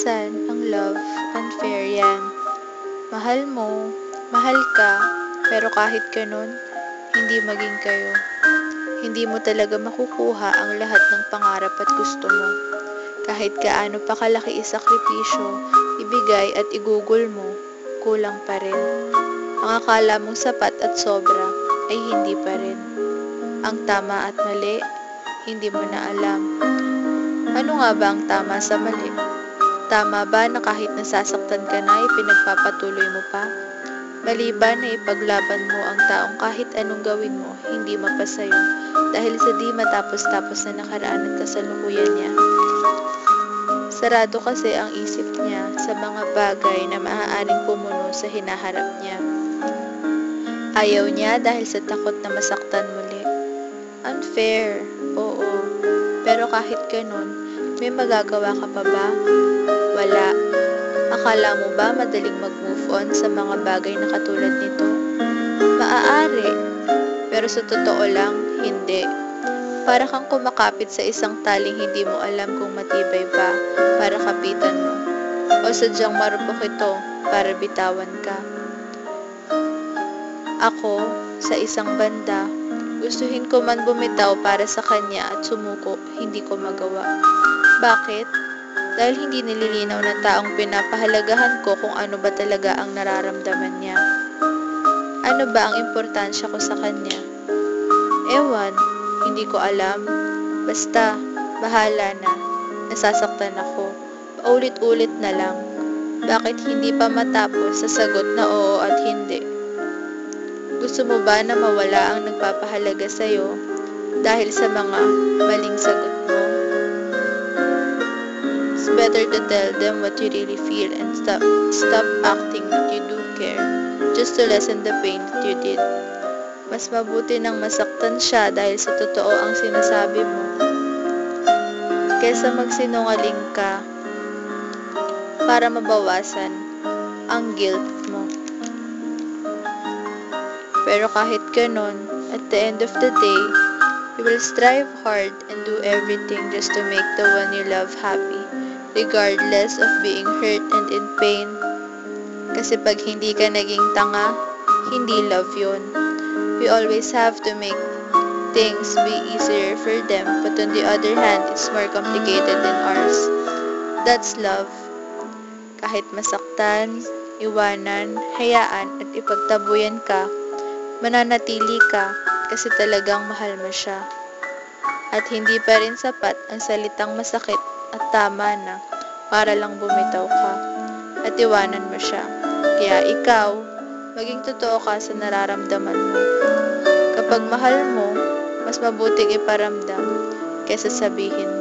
Minsan, ang love, unfair yan. Mahal mo, mahal ka, pero kahit ganun, hindi maging kayo. Hindi mo talaga makukuha ang lahat ng pangarap at gusto mo. Kahit gaano pa kalaki isakripisyo, ibigay at igugol mo, kulang pa rin. Ang akala mong sapat at sobra ay hindi pa rin. Ang tama at mali, hindi mo na alam. Ano nga ba ang tama sa mali? Tama ba na kahit nasasaktan ka na, ipinagpapatuloy mo pa? Mali ba na ipaglaban mo ang taong kahit anong gawin mo, hindi mapasayo dahil sa di matapos-tapos na nakaraan at kasalukuyan niya? Sarado kasi ang isip niya sa mga bagay na maaaring pumuno sa hinaharap niya. Ayaw niya dahil sa takot na masaktan muli. Unfair, oo. Pero kahit ganun, may magagawa ka pa ba? Wala. Akala mo ba madaling mag-move on sa mga bagay na katulad nito? Maaari. Pero sa totoo lang, hindi. Para kang kumakapit sa isang taling hindi mo alam kung matibay ba para kapitan mo. O sadyang marupok ito para bitawan ka. Ako, sa isang banda, gustuhin ko man bumitaw para sa kanya at sumuko, hindi ko magawa. Bakit? Dahil hindi nililinaw ng taong pinapahalagahan ko kung ano ba talaga ang nararamdaman niya. Ano ba ang importansya ko sa kanya? Ewan, hindi ko alam. Basta, bahala na. Nasasaktan ako. Paulit-ulit na lang. Bakit hindi pa matapos sa sagot na oo at hindi? Gusto mo ba na mawala ang nagpapahalaga sa'yo dahil sa mga maling sagot mo? It's better to tell them what you really feel and stop acting that you do care just to lessen the pain that you did. Mas mabuti nang masaktan siya dahil sa totoo ang sinasabi mo kaysa magsinungaling ka para mabawasan ang guilt mo. Pero kahit ganun, at the end of the day, you will strive hard and do everything just to make the one you love happy, regardless of being hurt and in pain. Kasi pag hindi ka naging tanga, hindi love yun. We always have to make things be easier for them, but on the other hand, it's more complicated than ours. That's love. Kahit masaktan, iwanan, hayaan at ipagtabuyan ka, mananatili ka kasi talagang mahal mo siya. At hindi pa rin sapat ang salitang masakit at tama na para lang bumitaw ka at iwanan mo siya. Kaya ikaw, maging totoo ka sa nararamdaman mo. Kapag mahal mo, mas mabuting iparamdam kaysa sabihin mo.